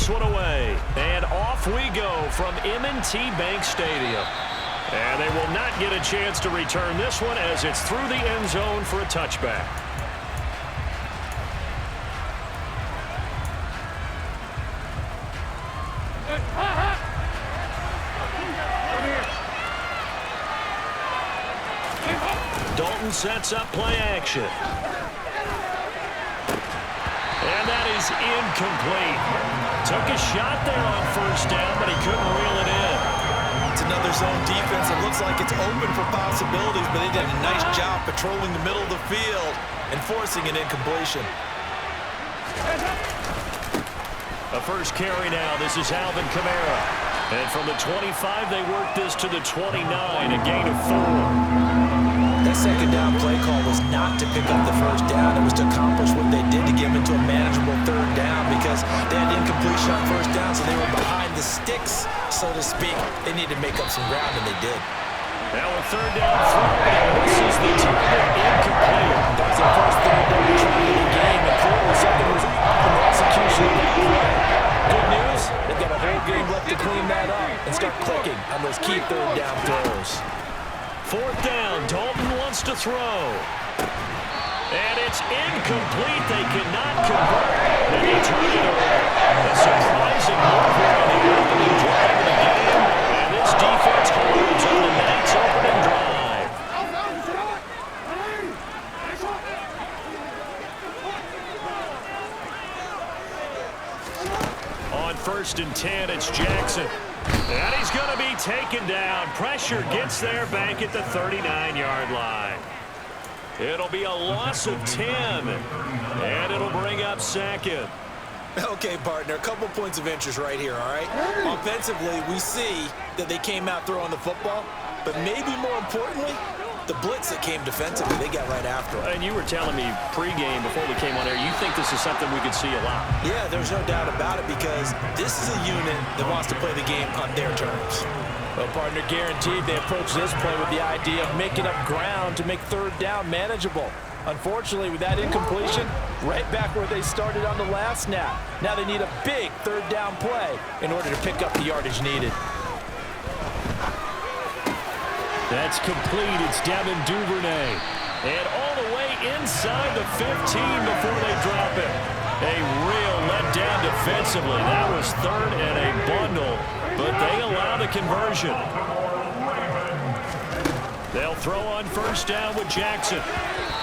this one away. And off we go from M&T Bank Stadium. And they will not get a chance to return this one as it's through the end zone for a touchback. Dalton sets up play action. And that is incomplete. Took a shot there on first down, but he couldn't reel it in. It's another zone defense. It looks like it's open for possibilities, but they did a nice job patrolling the middle of the field and forcing an incompletion. A first carry now. This is Alvin Kamara. And from the 25, they work this to the 29, a gain of 4. That second down play call was not to pick up the first down. It was to accomplish what they did to get them into a manageable third down because they had incompletion on first down, so they were behind the sticks, so to speak. They needed to make up some ground, and they did. Now a third down throw, and this is the target incomplete. That was the first third down try of the game, and clearly something was off in the execution of that play. Good news, they've got a whole game left to clean that up and start clicking on those key third down throws. Fourth down, Dalton wants to throw. And it's incomplete. They cannot convert. And they turn it over. A surprising move here on the opening drive of the game. And this defense holds on the night's opening drive. On 1st and 10, it's Jackson. And he's going to be taken down. Pressure gets there back at the 39-yard line. It'll be a loss of 10. And it'll bring up second. Okay, partner, a couple points of interest right here, all right? Offensively, we see that they came out throwing the football, but maybe more importantly, the blitz that came defensively, they got right after it. And you were telling me pregame before we came on air, you think this is something we could see a lot. Yeah, there's no doubt about it because this is a unit that wants to play the game on their terms. Well, partner, guaranteed they approach this play with the idea of making up ground to make third down manageable. Unfortunately, with that incompletion, right back where they started on the last snap. Now they need a big third down play in order to pick up the yardage needed. That's complete. It's Devin Duvernay. And all the way inside the 15 before they drop it. A real letdown defensively. That was third and a bundle, but they allow the conversion. They'll throw on first down with Jackson.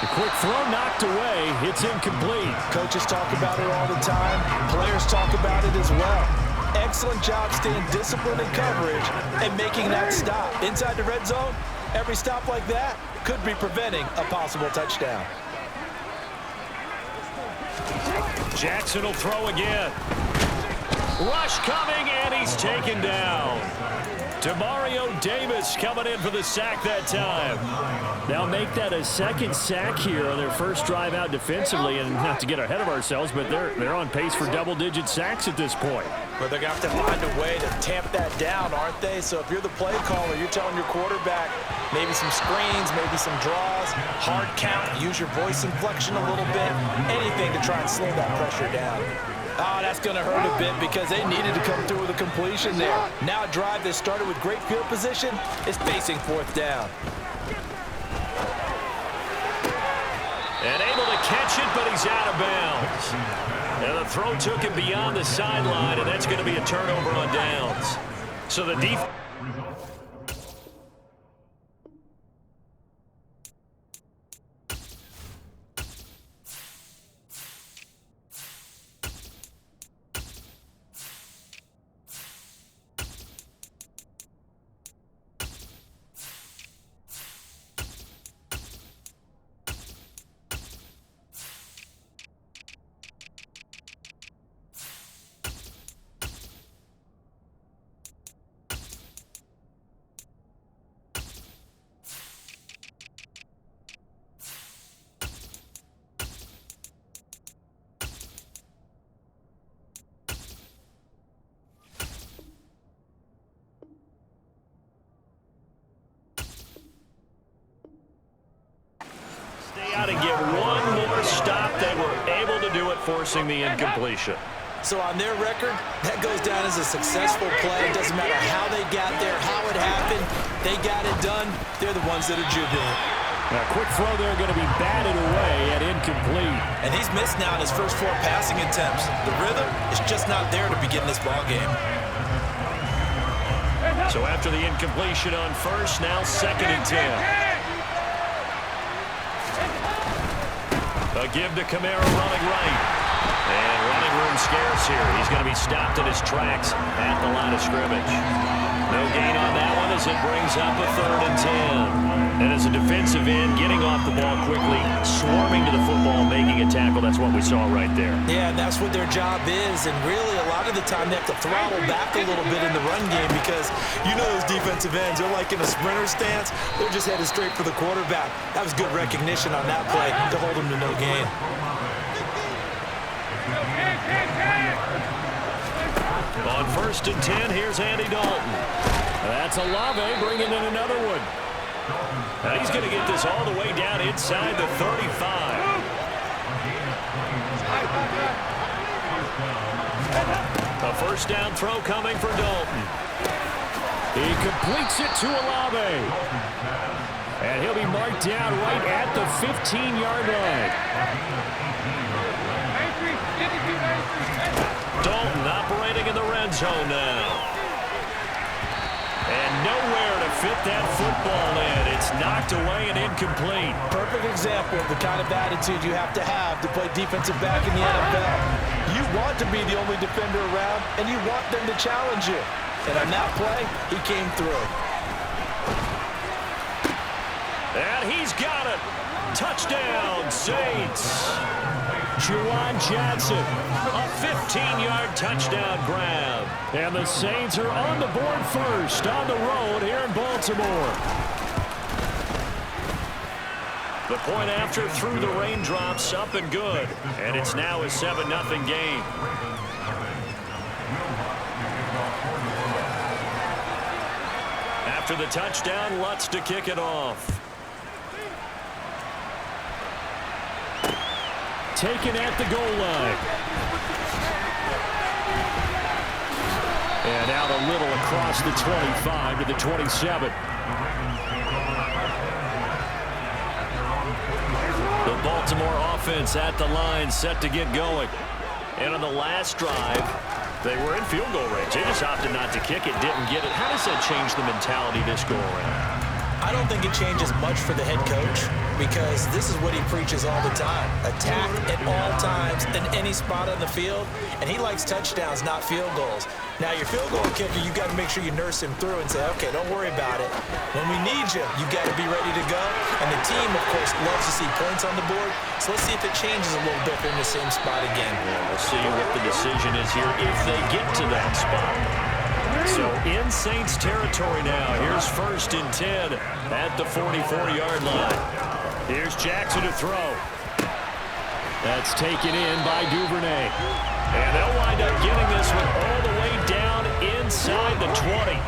The quick throw knocked away. It's incomplete. Coaches talk about it all the time. Players talk about it as well. Excellent job staying disciplined in coverage and making that stop. Inside the red zone, every stop like that could be preventing a possible touchdown. Jackson will throw again. Rush coming, and he's taken down. Demario Davis coming in for the sack that time. Now make that a second sack here on their first drive out defensively, and not to get ahead of ourselves, but they're on pace for double-digit sacks at this point. But they're going to have to find a way to tamp that down, aren't they? So if you're the play caller, you're telling your quarterback maybe some screens, maybe some draws, hard count, use your voice inflection a little bit, anything to try and slow that pressure down. Oh, that's going to hurt a bit because they needed to come through with a completion there. Now a drive that started with great field position is facing fourth down. And able to catch it, but he's out of bounds. And the throw took him beyond the sideline, and that's going to be a turnover on downs. So the defense... Stay out and get one more stop. They were able to do it, forcing the incompletion. So on their record, that goes down as a successful play. It doesn't matter how they got there, how it happened. They got it done. They're the ones that are jubilant. A quick throw there going to be batted away and incomplete. And he's missed now in his first 4 passing attempts. The rhythm is just not there to begin this ball game. So after the incompletion on first, now 2nd and 10. A give to Kamara running right. And running room scarce here. He's going to be stopped in his tracks at the line of scrimmage. No gain on that one as it brings up a 3rd and 10. And as a defensive end, getting off the ball quickly, swarming to the football, making a tackle. That's what we saw right there. Yeah, and that's what their job is. And really, a lot of the time, they have to throttle back a little bit in the run game because you know those defensive ends, they're like in a sprinter stance. They're just headed straight for the quarterback. That was good recognition on that play to hold them to no gain. On 1st and 10, here's Andy Dalton. That's Olave bringing in another one. Now he's going to get this all the way down inside the 35. A 1st down throw coming for Dalton. He completes it to Olave. And he'll be marked down right at the 15-yard line. Dalton operating in the red zone now. And nowhere to fit that football in. It's knocked away and incomplete. Perfect example of the kind of attitude you have to play defensive back in the NFL. You want to be the only defender around, and you want them to challenge you. And on that play, he came through. And he's got it. Touchdown, Saints. Juwan Johnson, a 15-yard touchdown grab. And the Saints are on the board first on the road here in Baltimore. The point after through the raindrops, up and good. And it's now a 7-0 game. After the touchdown, Lutz to kick it off. Taken at the goal line. And out a little across the 25 to the 27. The Baltimore offense at the line, set to get going. And on the last drive, they were in field goal range. They just opted not to kick it, didn't get it. How does that change the mentality this go around? I don't think it changes much for the head coach because this is what he preaches all the time. Attack at all times in any spot on the field, and he likes touchdowns, not field goals. Now, your field goal kicker, you got to make sure you nurse him through and say, okay, don't worry about it. When we need you, you got to be ready to go. And the team, of course, loves to see points on the board. So let's see if it changes a little bit if they're in the same spot again. Yeah, we'll see what the decision is here if they get to that spot. So in Saints territory now. Here's 1st and 10 at the 44-yard line. Here's Jackson to throw. That's taken in by Duvernay. And they'll wind up getting this one all the way down inside the 20.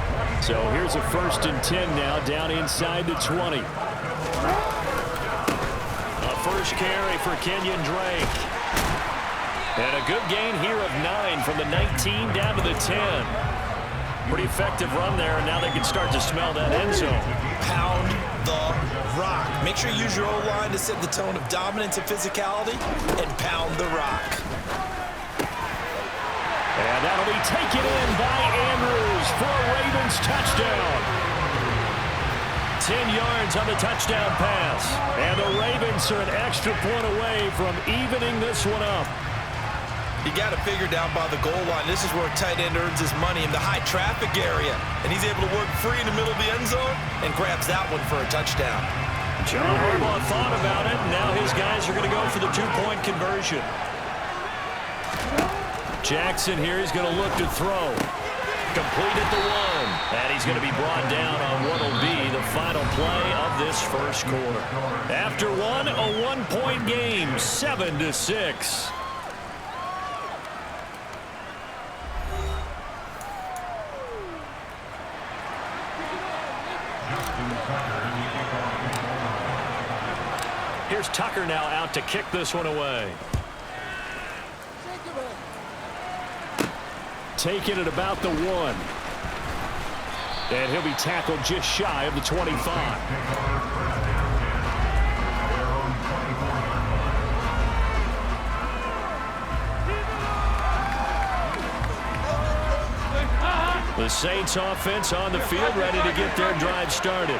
So here's a 1st and 10 now down inside the 20. A first carry for Kenyon Drake. And a good gain here of 9 from the 19 down to the 10. Pretty effective run there, and now they can start to smell that end zone. Pound the rock. Make sure you use your O-line to set the tone of dominance and physicality, and pound the rock. And that'll be taken in by Andrews for a Ravens touchdown. 10 yards on the touchdown pass. And the Ravens are an extra point away from evening this one up. You got to figure down by the goal line. This is where a tight end earns his money in the high traffic area. And he's able to work free in the middle of the end zone and grabs that one for a touchdown. John Harbaugh thought about it, and now his guys are going to go for the 2-point conversion. Jackson here, he's going to look to throw. Complete at the 1. And he's going to be brought down on what will be the final play of this first quarter. After one, a 1-point game, 7-6. Here's Tucker now out to kick this one away. take it at about the 1. And he'll be tackled just shy of the 25. The Saints offense on the field, ready to get their drive started.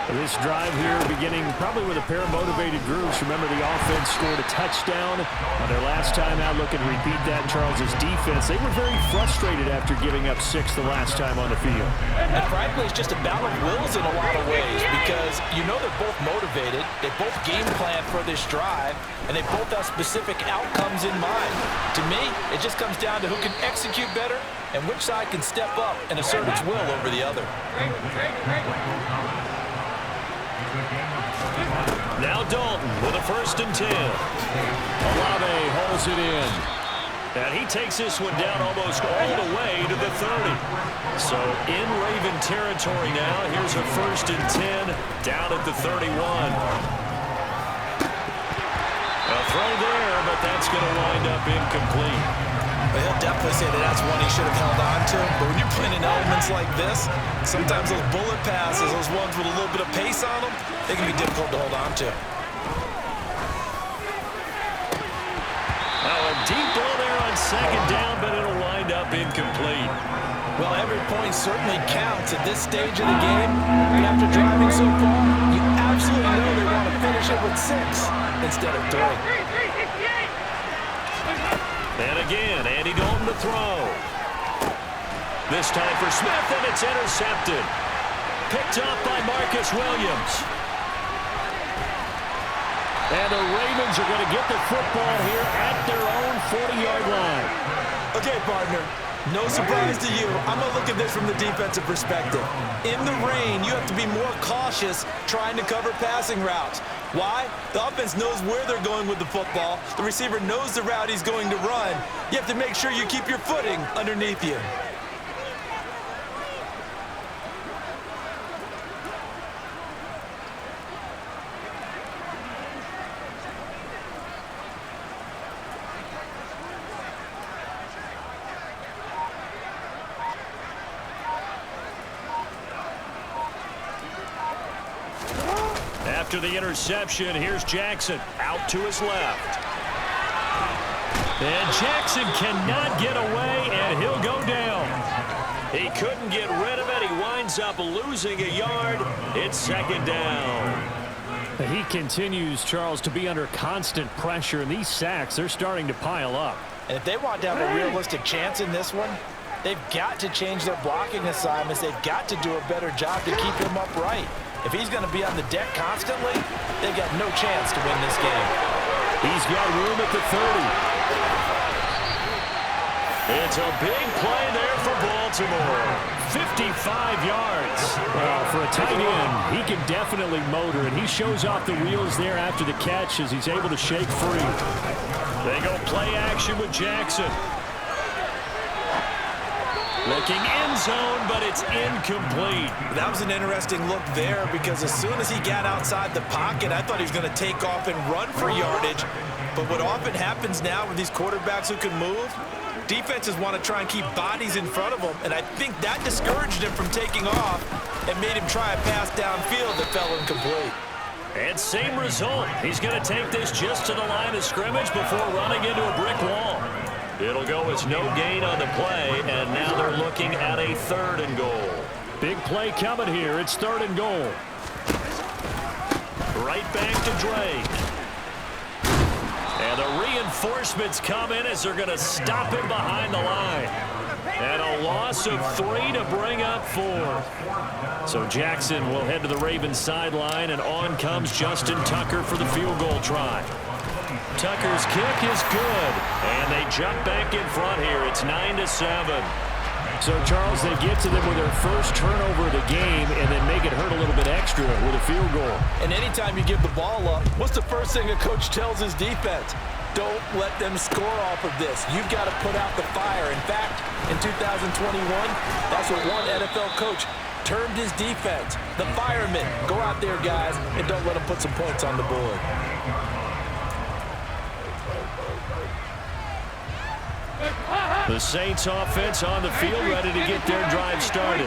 This drive here beginning probably with a pair of motivated groups. Remember, the offense scored a touchdown on their last time out. Looking to repeat that in Charles's defense. They were very frustrated after giving up 6 the last time on the field. And frankly, it's just a battle of wills in a lot of ways because you know they're both motivated. They both game plan for this drive, and they both have specific outcomes in mind. To me, it just comes down to who can execute better and which side can step up and assert its will over the other. Now Dalton with a 1st and 10. Olave holds it in. And he takes this one down almost all the way to the 30. So in Raven territory now. Here's a 1st and 10 down at the 31. A throw there, but that's going to wind up incomplete. But he'll definitely say that that's one he should have held on to. But when you're playing in elements like this, sometimes those bullet passes, those ones with a little bit of pace on them, they can be difficult to hold on to. Oh, a deep ball there on 2nd down, but it'll wind up incomplete. Well, every point certainly counts at this stage of the game. And after driving so far, you absolutely know they want to finish it with 6 instead of 3. And again, Andy Dalton to throw. This time for Smith, and it's intercepted. Picked up by Marcus Williams. And the Ravens are going to get the football here at their own 40-yard line. Okay, partner, no surprise to you. I'm going to look at this from the defensive perspective. In the rain, you have to be more cautious trying to cover passing routes. Why? The offense knows where they're going with the football. The receiver knows the route he's going to run. You have to make sure you keep your footing underneath you. After the interception, here's Jackson out to his left. And Jackson cannot get away, and he'll go down. He couldn't get rid of it. He winds up losing a yard. It's 2nd down. He continues, Charles, to be under constant pressure, and these sacks, they're starting to pile up. And if they want to have a realistic chance in this one, they've got to change their blocking assignments. They've got to do a better job to keep him upright. If he's going to be on the deck constantly, they've got no chance to win this game. He's got room at the 30. It's a big play there for Baltimore. 55 yards. Well, for a tight end, he can definitely motor, and he shows off the wheels there after the catch as he's able to shake free. They go play action with Jackson. Looking end zone, but it's incomplete. That was an interesting look there because as soon as he got outside the pocket, I thought he was going to take off and run for yardage. But what often happens now with these quarterbacks who can move, defenses want to try and keep bodies in front of them, and I think that discouraged him from taking off and made him try a pass downfield that fell incomplete. And same result. He's going to take this just to the line of scrimmage before running into a brick wall. It'll go as no gain on the play, and now they're looking at a 3rd and goal. Big play coming here. It's 3rd and goal. Right back to Drake. And the reinforcements come in as they're going to stop him behind the line. And a loss of 3 to bring up 4. So Jackson will head to the Ravens sideline, and on comes Justin Tucker for the field goal try. Tucker's kick is good, and they jump back in front here. It's 9-7. So, Charles, they get to them with their first turnover of the game and then make it hurt a little bit extra with a field goal. And anytime you give the ball up, what's the first thing a coach tells his defense? Don't let them score off of this. You've got to put out the fire. In fact, in 2021, that's what one NFL coach termed his defense. The firemen. Go out there, guys, and don't let them put some points on the board. The Saints offense on the field, ready to get their drive started.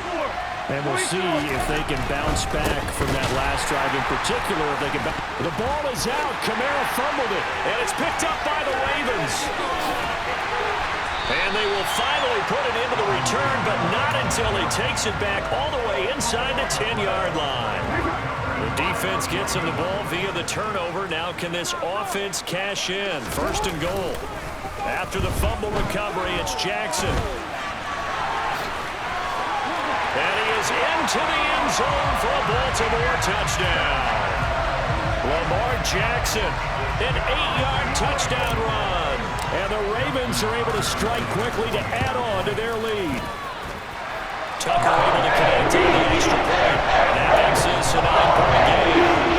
And we'll see if they can bounce back from that last drive in particular. If they can. The ball is out. Kamara fumbled it, and it's picked up by the Ravens. And they will finally put it into the return, but not until he takes it back all the way inside the 10-yard line. The defense gets him the ball via the turnover. Now can this offense cash in? First and goal. After the fumble recovery, it's Jackson. And he is into the end zone for a Baltimore touchdown. Lamar Jackson, an 8-yard touchdown run. And the Ravens are able to strike quickly to add on to their lead. Tucker able to connect on the extra point. That makes this a 9-point game.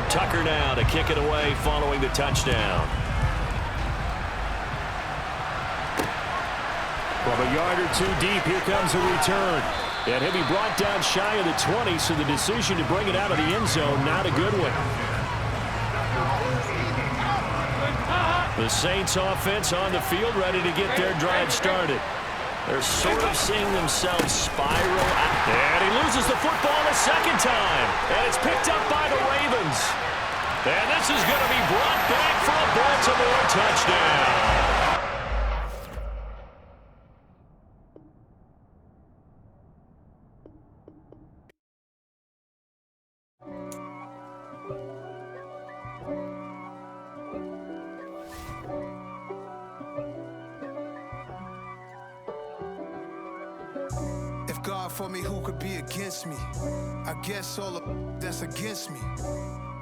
Tucker now to kick it away following the touchdown. From a yard or two deep, here comes a return. And he'll be brought down shy of the 20, so the decision to bring it out of the end zone, not a good one. The Saints offense on the field, ready to get their drive started. They're sort of seeing themselves spiral out. And he loses the football a second time. And it's picked up by the Ravens. And this is going to be brought back for a Baltimore touchdown. God for me, who could be against me? I guess all of that's against me.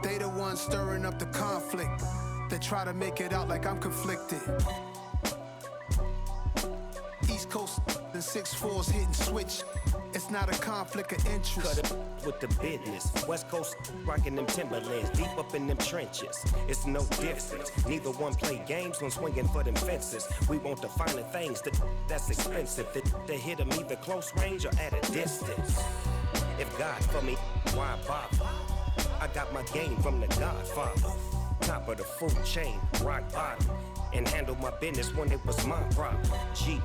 They the ones stirring up the conflict. They try to make it out like I'm conflicted. East Coast and 6'4's hitting switch. It's not a conflict of interest. Cut it with the business. West Coast rocking them Timberlands, deep up in them trenches. It's no difference. Neither one play games when swinging for them fences. We want the finer things that's expensive. They hit them either close range or at a distance. If God for me, why bother? I got my game from the Godfather. Top of the food chain, rock bottom. And handle my business when it was my problem. G.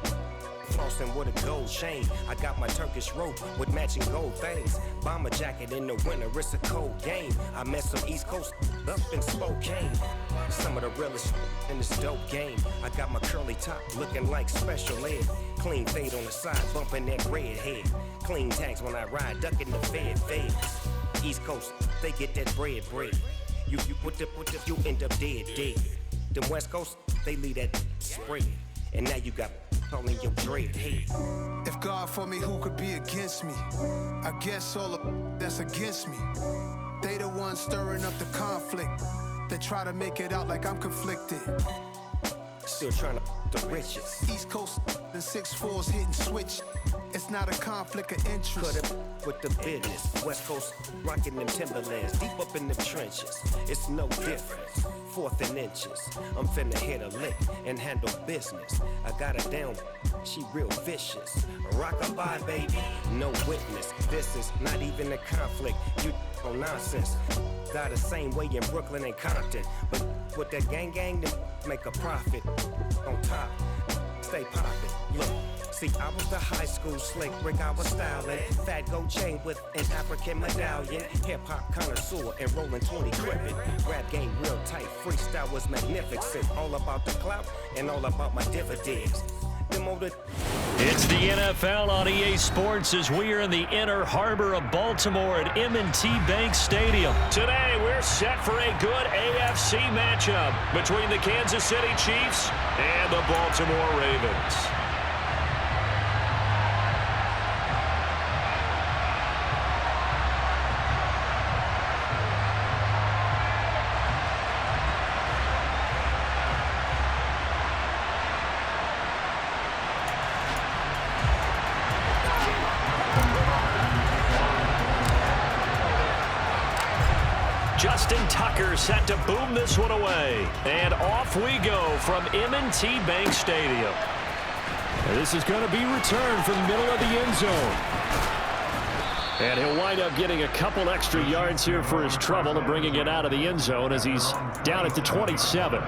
Flossing with a gold chain. I got my Turkish rope with matching gold things. Bomber jacket in the winter, it's a cold game. I met some East Coast up in Spokane. Some of the realest in this dope game. I got my curly top looking like special ed. Clean fade on the side, bumping that red head. Clean tags when I ride, ducking the feds. East Coast, they get that bread. You end up dead. Them West Coast, they leave that spread. And now you got calling your dread head. If God for me, who could be against me? I guess all of that's against me. They the ones stirring up the conflict. They try to make it out like I'm conflicted. Still trying to the riches. East Coast and 6'4's hitting switch. It's not a conflict of interest. Cut it with the business. West Coast rocking them Timberlands, deep up in the trenches. It's no difference. 4th and inches. I'm finna hit a lick and handle business. I got her down, she real vicious. Rock-a-bye, baby, no witness. This is not even a conflict. You on nonsense. Got the same way in Brooklyn and Compton. But with that gang, then make a profit. On top, stay poppin'. Look. See, I was the high school slick Rick, I was styling. Fat gold chain with an African medallion. Hip-hop connoisseur and rolling 20 cribbin'. Rap game real tight, freestyle was magnificent. All about the clout and all about my dividends. It's the NFL on EA Sports as we are in the inner harbor of Baltimore at M&T Bank Stadium. Today, we're set for a good AFC matchup between the Kansas City Chiefs and the Baltimore Ravens. Justin Tucker set to boom this one away. And off we go from M&T Bank Stadium. And this is going to be returned from the middle of the end zone. And he'll wind up getting a couple extra yards here for his trouble and bringing it out of the end zone as he's down at the 27.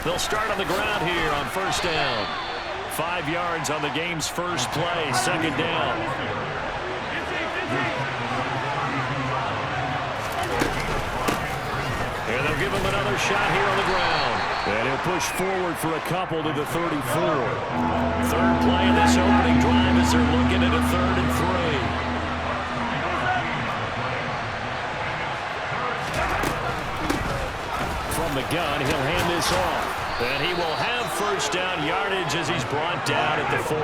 They'll start on the ground here on first down. 5 yards on the game's first play, second down. And they'll give him another shot here on the ground. And he'll push forward for a couple to the 34. Third play of this opening drive as they're looking at a 3rd and 3. From the gun, he'll hand this off. And he will have first down yardage as he's brought down at the 41.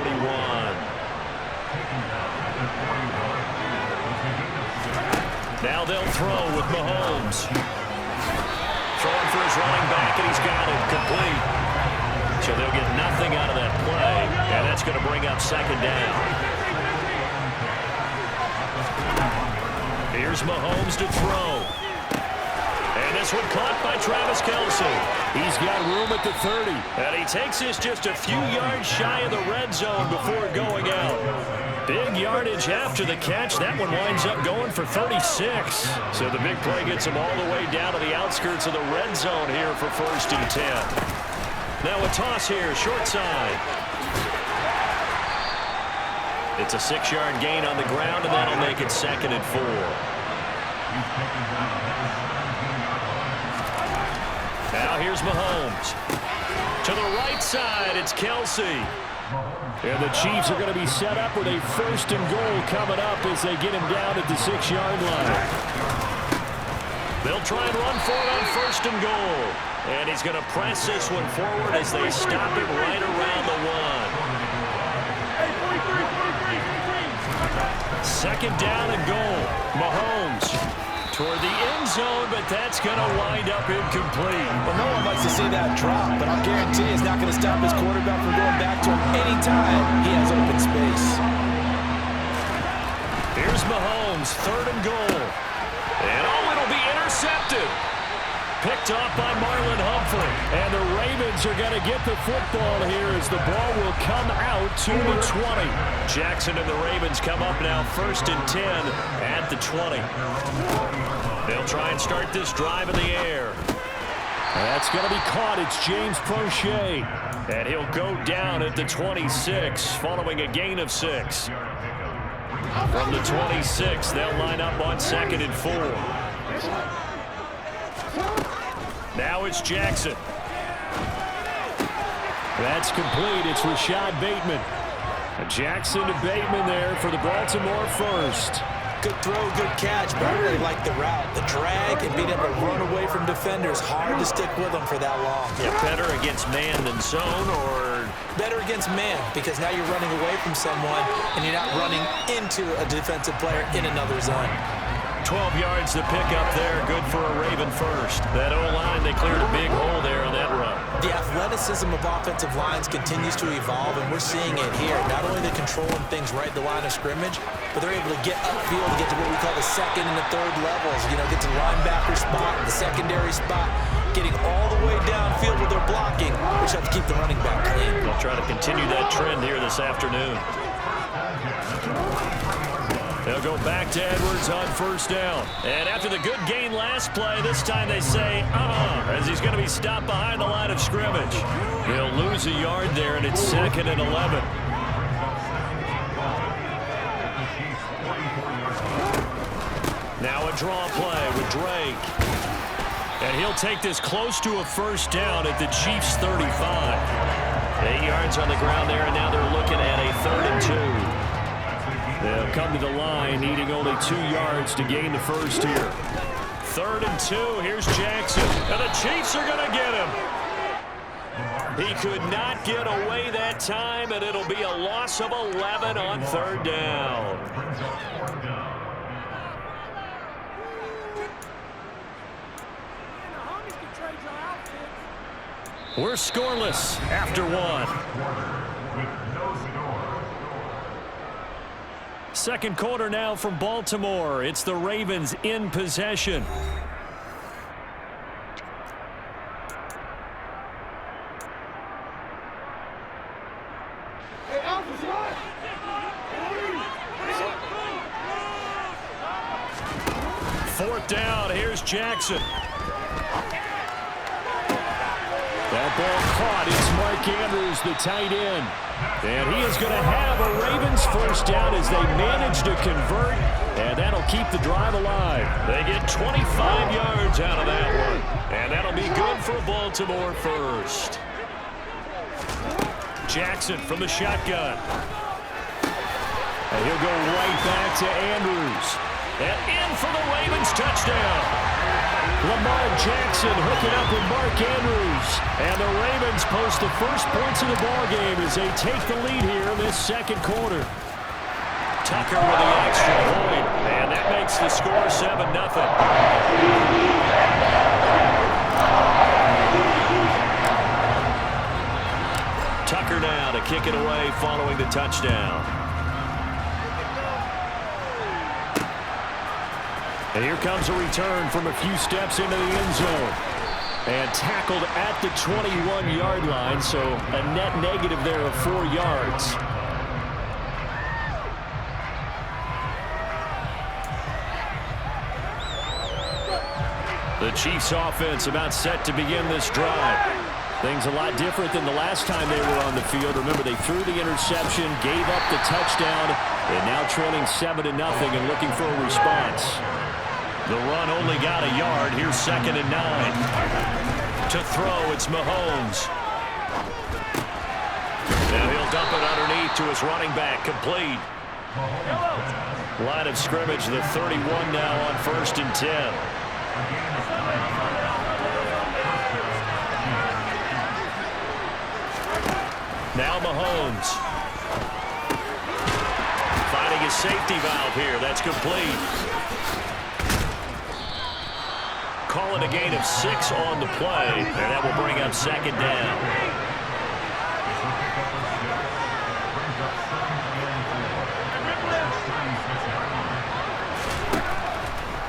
Now they'll throw with Mahomes. Throwing for his running back, and he's got it complete. So they'll get nothing out of that play, and that's going to bring up second down. Here's Mahomes to throw. And this one caught by Travis Kelce. He's got room at the 30. And he takes this just a few yards shy of the red zone before going out. Big yardage after the catch. That one winds up going for 36. So the big play gets him all the way down to the outskirts of the red zone here for 1st and 10. Now a toss here, short side. It's a 6-yard gain on the ground, and that'll make it 2nd and 4. Now here's Mahomes. To the right side, it's Kelce. And the Chiefs are going to be set up with a 1st and goal coming up as they get him down at the 6-yard line. They'll try and run for it on 1st and goal. And he's going to press this one forward as they stop it right around the 1. 2nd down and goal. Mahomes toward the end zone, but that's going to wind up incomplete. Well, no one likes to see that drop, but I'll guarantee it's not going to stop his quarterback from going back to him anytime he has open space. Here's Mahomes, 3rd and goal. And it'll be intercepted. Picked off by Marlon Humphrey. And the Ravens are going to get the football here as the ball will come out to the 20. Jackson and the Ravens come up now 1st and 10 at the 20. They'll try and start this drive in the air. That's going to be caught. It's James Prochet. And he'll go down at the 26 following a gain of 6. From the 26, they'll line up on 2nd and 4. Now it's Jackson. That's complete. It's Rashad Bateman. Jackson to Bateman there for the Baltimore 1st. Good throw, good catch, but I really like the route. The drag and being able to run away from defenders. Hard to stick with them for that long. Yeah, better against man than zone, or? Better against man, because now you're running away from someone and you're not running into a defensive player in another zone. 12 yards to pick up there. Good for a Raven first. That O-line, they cleared a big hole there on that run. The athleticism of offensive lines continues to evolve, and we're seeing it here. Not only they're controlling things right at the line of scrimmage, but they're able to get upfield to get to what we call the 2nd and the 3rd levels. You know, get to the linebacker spot, the secondary spot, getting all the way downfield with their blocking, which helps keep the running back clean. They'll try to continue that trend here this afternoon. They'll go back to Edwards on first down. And after the good gain last play, this time they say, as he's going to be stopped behind the line of scrimmage. He'll lose a yard there, and it's 2nd and 11. Now a draw play with Drake. And he'll take this close to a first down at the Chiefs' 35. 8 yards on the ground there, and now they're looking at a 3rd and 2. They'll come to the line, needing only 2 yards to gain the first here. 3rd and 2. Here's Jackson. And the Chiefs are going to get him. He could not get away that time, and it'll be a loss of 11 on 3rd down. We're scoreless after 1. Second quarter now from Baltimore. It's the Ravens in possession. Fourth down. Here's Jackson. That ball caught. It's Mark Andrews, the tight end. And he is going to have a Ravens first down as they manage to convert, and that'll keep the drive alive. They get 25 yards out of that one, and that'll be good for Baltimore first. Jackson from the shotgun. And he'll go right back to Andrews. And in for the Ravens touchdown. Lamar Jackson hooking up with Mark Andrews. And the Ravens post the first points of the ballgame as they take the lead here in this second quarter. Tucker with the extra point. And that makes the score 7-0. Tucker now to kick it away following the touchdown. And here comes a return from a few steps into the end zone. And tackled at the 21-yard line, so a net negative there of 4 yards. The Chiefs offense about set to begin this drive. Things a lot different than the last time they were on the field. Remember, they threw the interception, gave up the touchdown, and now trailing 7-0 and looking for a response. The run only got a yard. Here's 2nd and 9. To throw, it's Mahomes. Now he'll dump it underneath to his running back. Complete. Line of scrimmage, the 31 now on 1st and 10. Now Mahomes. Finding his safety valve here. That's complete. Call it a gain of 6 on the play, and that will bring up 2nd down.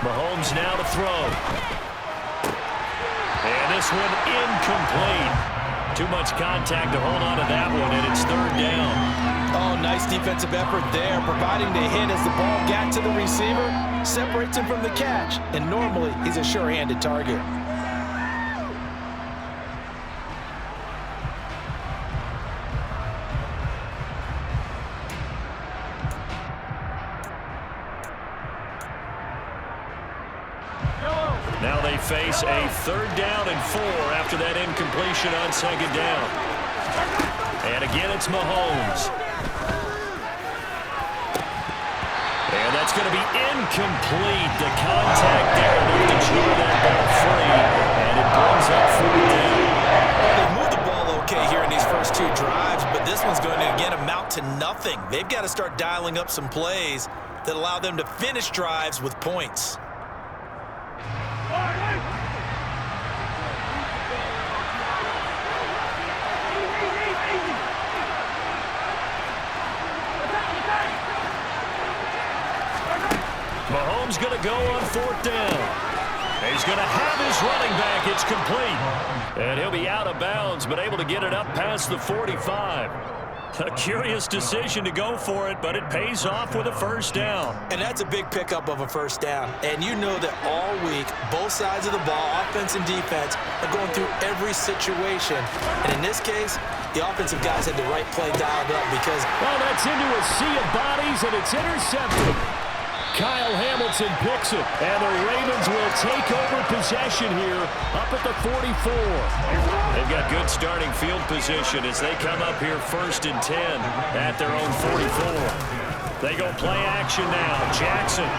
Mahomes now to throw. And this one incomplete. Too much contact to hold on to that one, and it's 3rd down. Oh, nice defensive effort there, providing the hit as the ball got to the receiver, separates him from the catch, and normally he's a sure-handed target. Now they face a 3rd down and 4 after that incompletion on 2nd down. And again, it's Mahomes. And that's going to be incomplete. The contact there to draw that ball free, and it brings up 4th down. Well, they moved the ball okay here in these first 2 drives, but this one's going to, again, amount to nothing. They've got to start dialing up some plays that allow them to finish drives with points. Mahomes going to go on 4th down. He's going to have his running back. It's complete. And he'll be out of bounds, but able to get it up past the 45. A curious decision to go for it, but it pays off with a first down. And that's a big pickup of a first down. And you know that all week, both sides of the ball, offense and defense, are going through every situation. And in this case, the offensive guys had the right play dialed up because... Well, that's into a sea of bodies, and it's intercepted. Kyle Hamilton picks it, and the Ravens will take over possession here up at the 44. They've got good starting field position as they come up here 1st and 10 at their own 44. They go play action now. Jackson.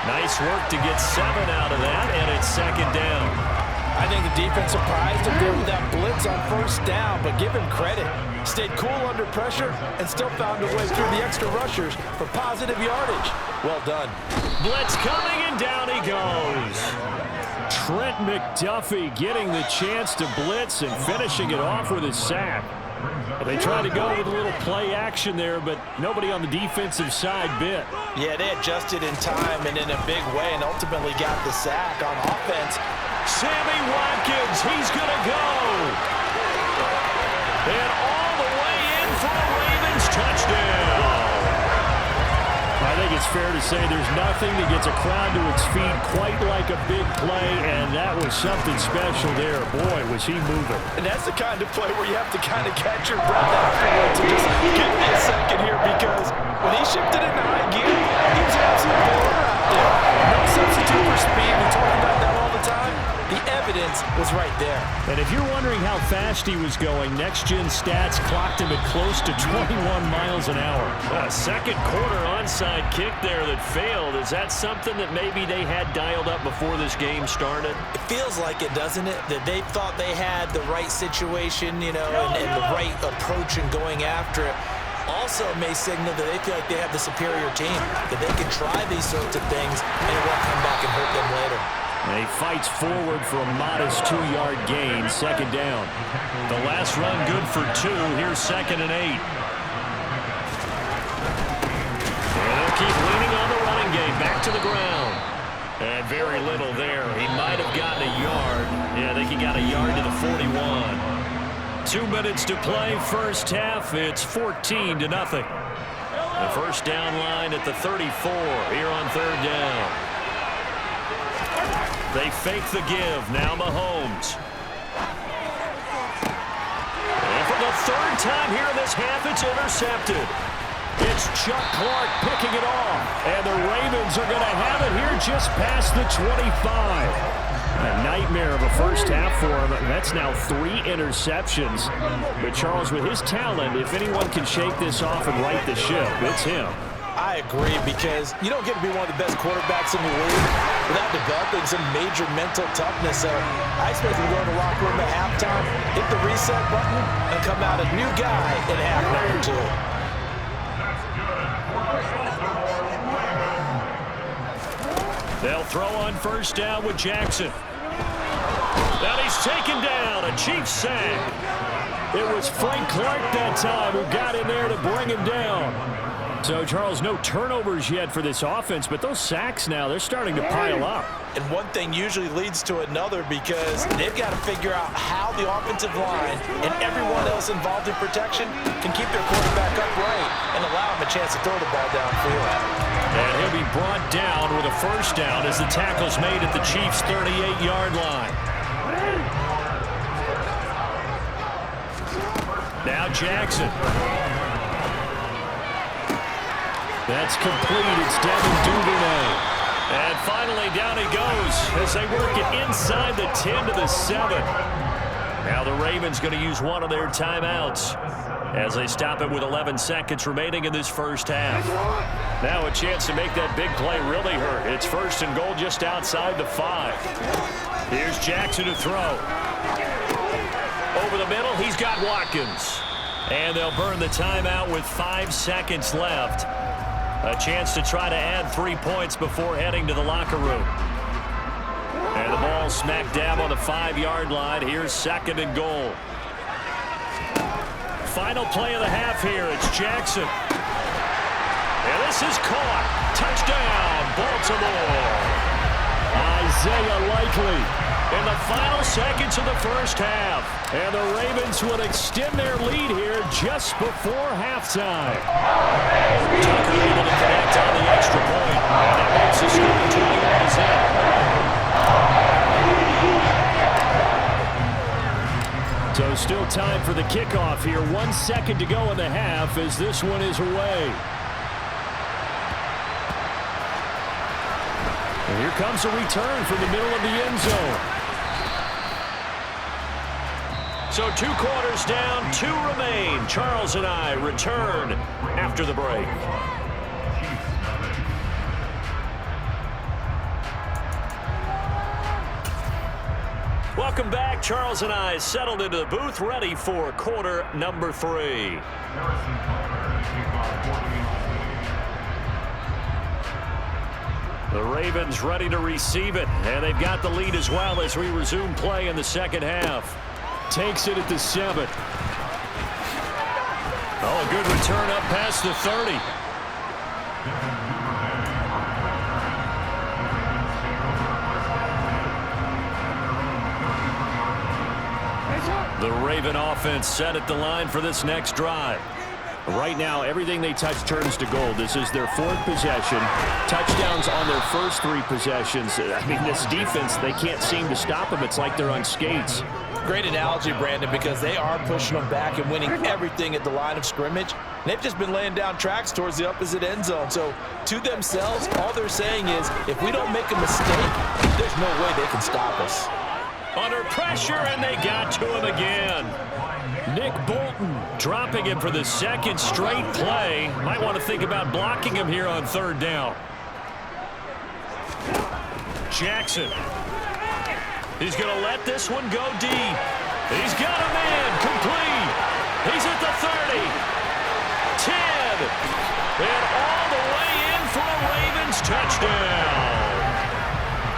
Nice work to get 7 out of that, and it's 2nd down. I think the defense surprised him there with that blitz on first down, but give him credit. Stayed cool under pressure and still found a way through the extra rushers for positive yardage. Well done. Blitz coming, and down he goes. Trent McDuffie getting the chance to blitz and finishing it off with a sack. They tried to go with a little play action there, but nobody on the defensive side bit. Yeah, they adjusted in time and in a big way and ultimately got the sack on offense. Sammy Watkins, he's going to go. And all the way in for a Ravens touchdown. I think it's fair to say there's nothing that gets a crowd to its feet quite like a big play, and that was something special there. Boy, was he moving. And that's the kind of play where you have to kind of catch your breath afterwards and just give me a second here, because when he shifted into high gear, he was an absolute baller out there. No substitute for speed. We talk about that all the time. The evidence was right there. And if you're wondering how fast he was going, Next Gen Stats clocked him at close to 21 miles an hour. A second quarter onside kick there that failed. Is that something that maybe they had dialed up before this game started? It feels like it, doesn't it? That they thought they had the right situation, you know, and the right approach in going after it. Also may signal that they feel like they have the superior team, that they can try these sorts of things and it won't come back and hurt them later. He fights forward for a modest 2-yard gain, 2nd down. The last run good for 2. Here's 2nd and 8. And they'll keep leaning on the running game. Back to the ground. And very little there. He might have gotten a yard. Yeah, I think he got a yard to the 41. 2 minutes to play first half. It's 14-0. The first down line at the 34 here on 3rd down. They fake the give. Now Mahomes. And for the 3rd time here in this half, it's intercepted. It's Chuck Clark picking it off. And the Ravens are going to have it here just past the 25. A nightmare of a first half for him. That's now 3 interceptions. But Charles, with his talent, if anyone can shake this off and right the ship, it's him. I agree, because you don't get to be one of the best quarterbacks in the league without developing some major mental toughness. So I expect him to go in the locker room at halftime, hit the reset button, and come out a new guy in half number 2. They'll throw on first down with Jackson. Now he's taken down. A Chiefs sack. It was Frank Clark that time who got in there to bring him down. So, Charles, no turnovers yet for this offense, but those sacks now, they're starting to pile up. And one thing usually leads to another, because they've got to figure out how the offensive line and everyone else involved in protection can keep their quarterback upright and allow him a chance to throw the ball downfield. And he'll be brought down with a first down as the tackle's made at the Chiefs' 38-yard line. Now Jackson. That's complete. It's Devin Duvernay. And finally, down he goes as they work it inside the 10 to the 7. Now the Ravens going to use one of their timeouts as they stop it with 11 seconds remaining in this first half. Now a chance to make that big play really hurt. It's 1st and goal just outside the 5. Here's Jackson to throw. Over the middle, he's got Watkins. And they'll burn the timeout with 5 seconds left. A chance to try to add 3 points before heading to the locker room. And the ball smack dab on the 5-yard line. Here's 2nd and goal. Final play of the half here. It's Jackson. And this is caught. Touchdown, Baltimore. Isaiah Likely in the final seconds of the first half. And the Ravens would extend their lead here just before halftime. Tucker able to connect on the extra point. And that makes the score 21-10. So still time for the kickoff here. 1 second to go in the half as this one is away. And here comes a return from the middle of the end zone. So 2 quarters down, 2 remain. Charles and I return after the break. Welcome back. Charles and I settled into the booth, ready for quarter number 3. The Ravens ready to receive it, and they've got the lead as well as we resume play in the second half. Takes it at the 7. Oh, good return up past the 30. The Raven offense set at the line for this next drive. Right now, everything they touch turns to gold. This is their 4th possession. Touchdowns on their first 3 possessions. I mean, this defense, they can't seem to stop them. It's like they're on skates. Great analogy, Brandon, because they are pushing them back and winning everything at the line of scrimmage. They've just been laying down tracks towards the opposite end zone. So, to themselves, all they're saying is, if we don't make a mistake, there's no way they can stop us. Under pressure, and they got to him again. Nick Bolton dropping him for the 2nd straight play. Might want to think about blocking him here on 3rd down. Jackson. He's going to let this one go deep. He's got a man complete. He's at the 30. 10. And all the way in for a Ravens touchdown.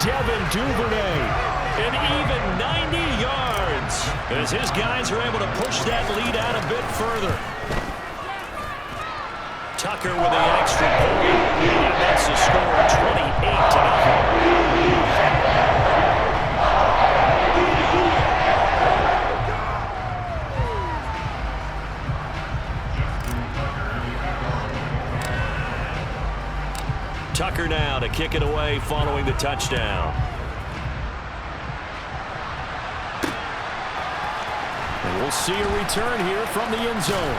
Devin Duvernay. An even 90 yards as his guys are able to push that lead out a bit further. Tucker with the extra point. And that's the score, 28-0. Tucker now to kick it away following the touchdown. And we'll see a return here from the end zone.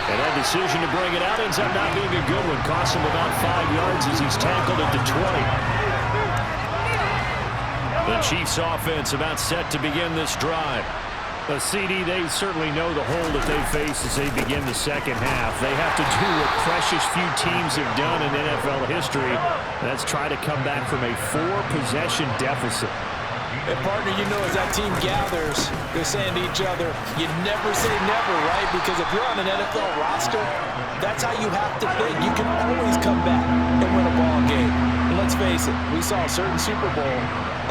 And that decision to bring it out ends up not being a good one. Costs him about 5 yards as he's tackled at the 20. The Chiefs offense about set to begin this drive. CD, they certainly know the hole that they face as they begin the second half. They have to do what precious few teams have done in NFL history. That's try to come back from a 4-possession deficit. And partner, you know, as that team gathers, they're saying to each other, you never say never, right? Because if you're on an NFL roster, that's how you have to think. You can always come back and win a ball game. And let's face it, we saw a certain Super Bowl,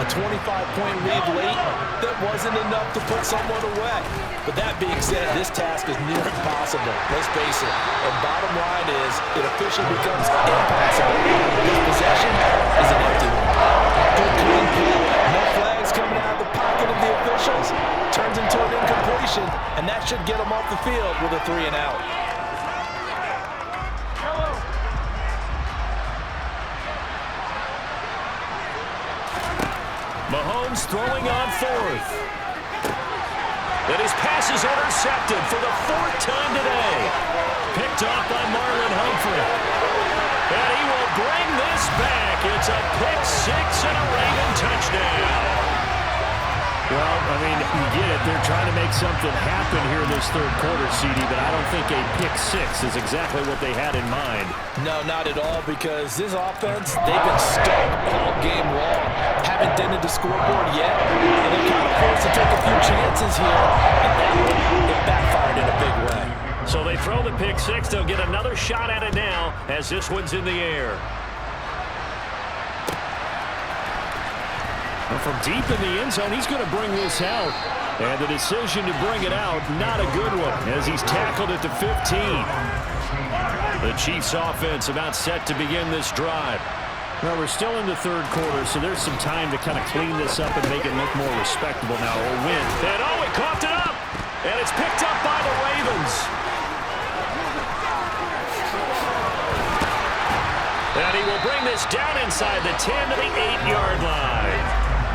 a 25-point lead late that wasn't enough to put someone away. But that being said, this task is near impossible. Let's face it. And bottom line is, it officially becomes impossible. This possession is an empty one. Good clean play. No flags coming out of the pocket of the officials. Turns into an incompletion, and that should get them off the field with a 3-and-out. Mahomes throwing on 4th. And his pass is intercepted for the 4th time today. Picked off by Marlon Humphrey. And he will bring this back. It's a pick 6 and a Raven touchdown. Well, I mean, you get it. They're trying to make something happen here in this 3rd quarter, CD, but I don't think a pick 6 is exactly what they had in mind. No, not at all, because this offense, they've been stuck all game long. Haven't dented the scoreboard yet, and they're kind of forced to take a few chances here, and that one, it backfired in a big way. So they throw the pick 6. They'll get another shot at it now as this one's in the air. Well, from deep in the end zone, he's going to bring this out. And the decision to bring it out, not a good one, as he's tackled at the 15. The Chiefs offense about set to begin this drive. Well, we're still in the third quarter, so there's some time to kind of clean this up and make it look more respectable now. A win. And oh, he coughed it up. And it's picked up by the Ravens. And he will bring this down inside the 10 to the 8-yard line.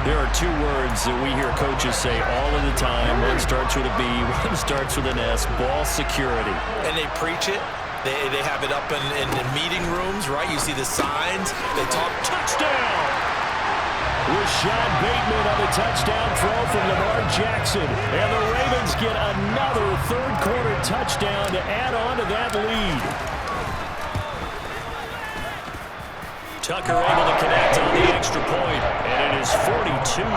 There are two words that we hear coaches say all of the time. One starts with a B, one starts with an S, ball security. And they preach it. They have it up in the meeting rooms, right? You see the signs. They talk Touchdown! Rashad Bateman on the touchdown throw from Lamar Jackson. And the Ravens get another third-quarter touchdown to add on to that lead. Tucker able to connect on the extra point, and it is 42-0.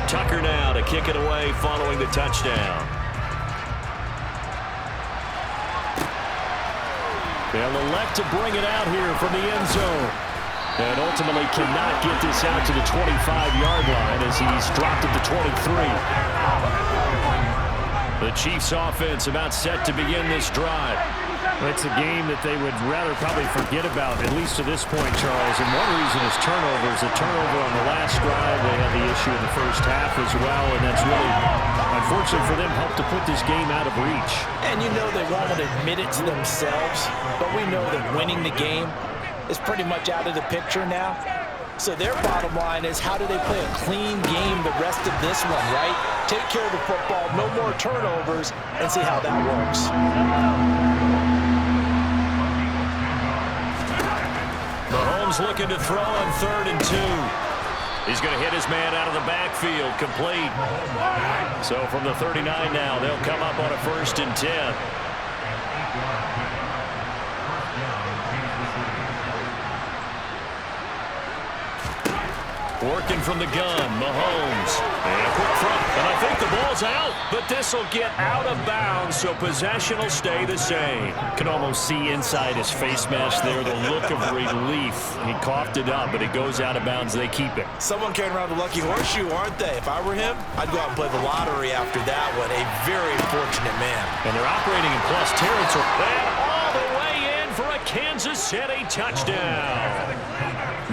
Tucker now to kick it away following the touchdown. They'll elect to bring it out here from the end zone. And ultimately cannot get this out to the 25-yard line as he's dropped it to 23. The Chiefs offense about set to begin this drive. It's a game that they would rather probably forget about, at least to this point, Charles. And one reason is turnovers. A turnover on the last drive. They had the issue in the first half as well, and that's really, unfortunately for them, helped to put this game out of reach. And you know they won't admit it to themselves, but we know that winning the game is pretty much out of the picture now. So their bottom line is, how do they play a clean game the rest of this one, right? Take care of the football, no more turnovers, and see how that works. Mahomes looking to throw on 3rd and 2. He's going to hit his man out of the backfield, complete. So from the 39 now, they'll come up on a 1st and 10. Working from the gun, Mahomes. And a quick front. And I think the ball's out, but this will get out of bounds, so possession will stay the same. Can almost see inside his face mask there the look of relief. He coughed it up, but it goes out of bounds. They keep it. Someone carrying around the lucky horseshoe, aren't they? If I were him, I'd go out and play the lottery after that one. A very fortunate man. And they're operating in plus territory. And all the way in for a Kansas City touchdown.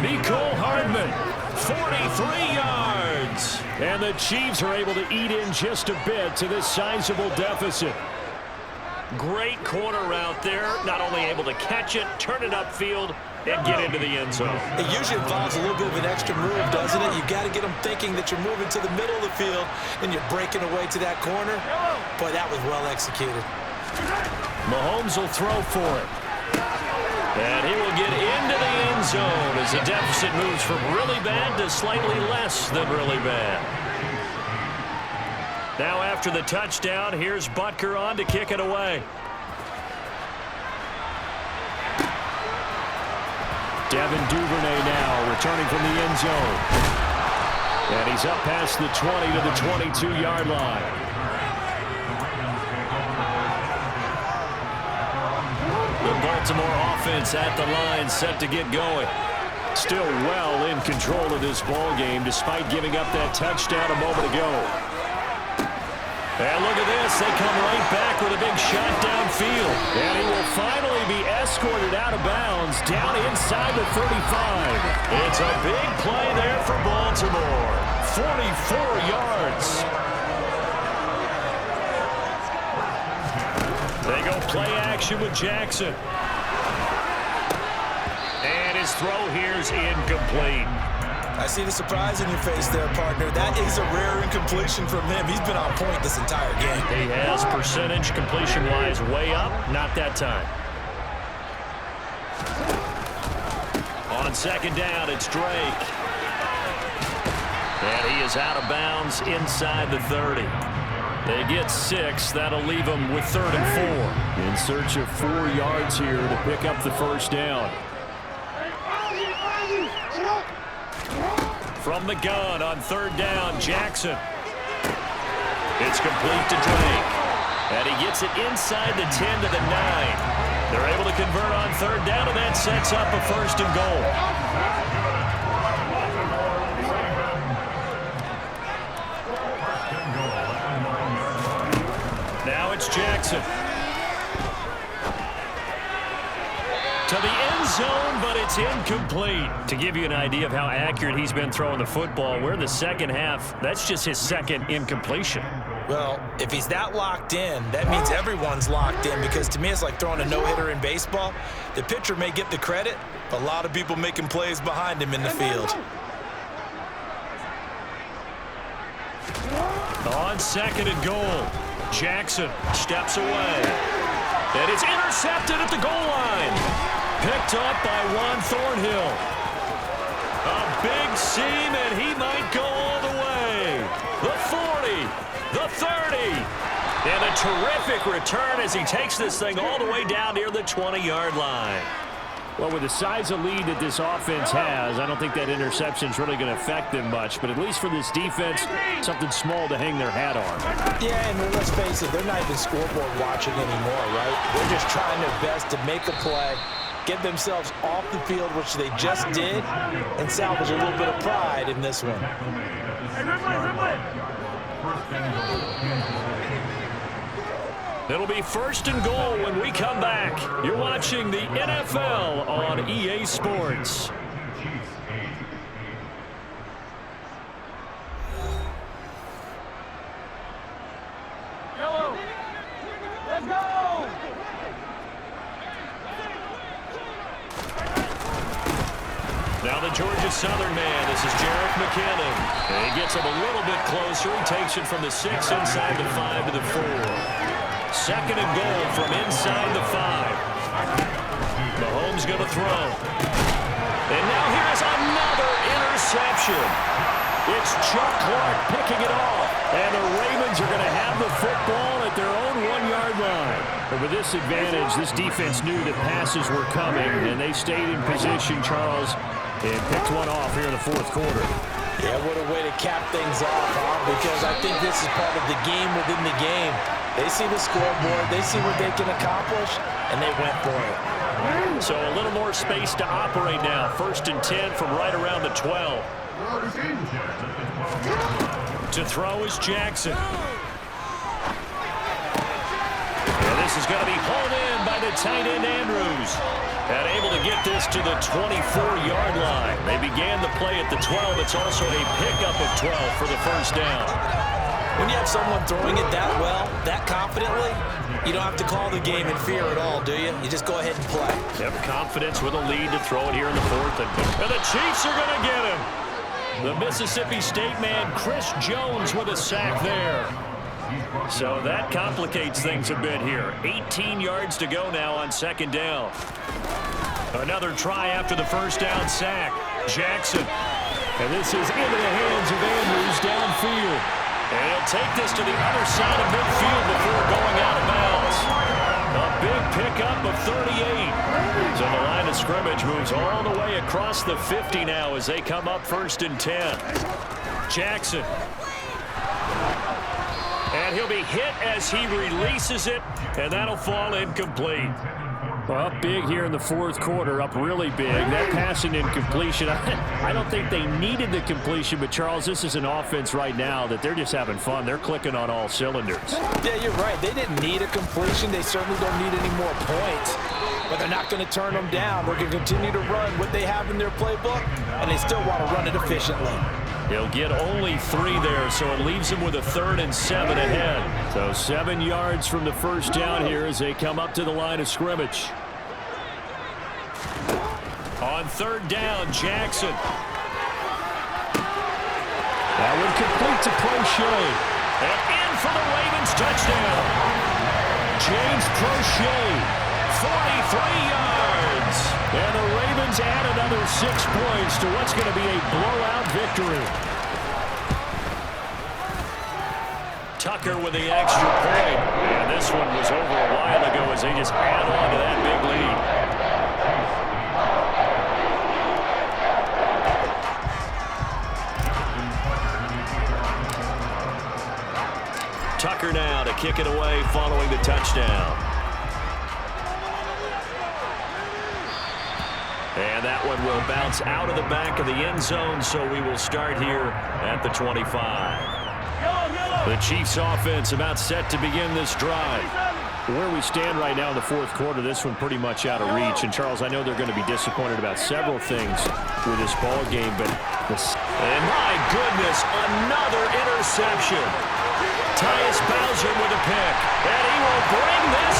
Mecole Hardman. 43 yards. And the Chiefs are able to eat in just a bit to this sizable deficit. Great corner route there. Not only able to catch it, turn it upfield, and get into the end zone. It usually involves a little bit of an extra move, doesn't it? You've got to get them thinking that you're moving to the middle of the field and you're breaking away to that corner. Boy, that was well executed. Mahomes will throw for it. And he will get into the end zone as the deficit moves from really bad to slightly less than really bad. Now after the touchdown, here's Butker on to kick it away. Devin Duvernay now returning from the end zone. And he's up past the 20 to the 22-yard line. Baltimore offense at the line, set to get going. Still well in control of this ball game, despite giving up that touchdown a moment ago. And look at this. They come right back with a big shot downfield. And he will finally be escorted out of bounds down inside the 35. It's a big play there for Baltimore. 44 yards. They go play action with Jackson. And his throw here's incomplete. I see the surprise in your face there, partner. That is a rare incompletion from him. He's been on point this entire game. He has percentage completion-wise way up. Not that time. On 2nd down, it's Drake. And he is out of bounds inside the 30. They get 6. That'll leave them with 3rd and 4. In search of 4 yards here to pick up the first down. From the gun on 3rd down, Jackson. It's complete to Drake. And he gets it inside the 10 to the 9. They're able to convert on 3rd down, and that sets up a 1st and goal. it's Jackson. To the end zone, but it's incomplete. To give you an idea of how accurate he's been throwing the football, we're in the second half. That's just his second incompletion. Well, if he's that locked in, that means everyone's locked in, because to me it's like throwing a no-hitter in baseball. The pitcher may get the credit, but a lot of people making plays behind him in the field. On second and goal, Jackson steps away. And it's intercepted at the goal line. Picked up by Juan Thornhill. A big seam, and he might go all the way. The 40, the 30. And a terrific return as he takes this thing all the way down near the 20-yard line. Well, with the size of lead that this offense has, I don't think that interception is really going to affect them much. But at least for this defense, something small to hang their hat on. Yeah, and let's face it, they're not even scoreboard watching anymore, right? They're just trying their best to make a play, get themselves off the field, which they just did, and salvage a little bit of pride in this one. It'll be first and goal when we come back. You're watching the NFL on EA Sports. Let's go! Now the Georgia Southern man. This is Jerick McKinnon. And he gets him a little bit closer. He takes it from the 6 inside the 5 to the 4. Second and goal from inside the 5. Mahomes going to throw. And now here is another interception. It's Chuck Clark picking it off. And the Ravens are going to have the football at their own 1-yard line. But with this advantage, this defense knew that passes were coming, and they stayed in position, Charles, and picked one off here in the fourth quarter. Yeah, what a way to cap things off, huh? Because I think this is part of the game within the game. They see the scoreboard, they see what they can accomplish, and they went for it. So a little more space to operate now. First and 10 from right around the 12. To throw is Jackson. And this is going to be hauled in by the tight end Andrews. And able to get this to the 24-yard line. They began the play at the 12. It's also a pickup of 12 for the first down. When you have someone throwing it that well, that confidently, you don't have to call the game in fear at all, do you? You just go ahead and play. Have confidence with a lead to throw it here in the fourth. And the Chiefs are going to get him. The Mississippi State man, Chris Jones, with a sack there. So that complicates things a bit here. 18 yards to go now on second down. Another try after the first down sack. Jackson. And this is into the hands of Andrews downfield. And he'll take this to the other side of midfield before going out of bounds. A big pickup of 38. So the line of scrimmage moves all the way across the 50 now as they come up first and 10. Jackson. And he'll be hit as he releases it, and that'll fall incomplete. Well, up big here in the fourth quarter, up really big. That passing incompletion, I don't think they needed the completion, but Charles, this is an offense right now that they're just having fun. They're clicking on all cylinders. Yeah, you're right. They didn't need a completion. They certainly don't need any more points, but they're not going to turn them down. They're going to continue to run what they have in their playbook, and they still want to run it efficiently. He'll get only 3 there, so it leaves him with a 3rd and 7 ahead. So 7 yards from the first down here as they come up to the line of scrimmage. On third down, Jackson. That one complete to Prochet. And in for the Ravens touchdown. James Prochet, 43 yards. And the Ravens add another 6 points to what's going to be a blowout victory. Tucker with the extra point. And this one was over a while ago as they just add on to that big lead. Tucker now to kick it away following the touchdown. And that one will bounce out of the back of the end zone, so we will start here at the 25. The Chiefs offense about set to begin this drive. Where we stand right now in the fourth quarter, this one pretty much out of reach. And, Charles, I know they're going to be disappointed about several things with this ball game, but and my goodness, another interception. Tyus Bowser with a pick, and he will bring this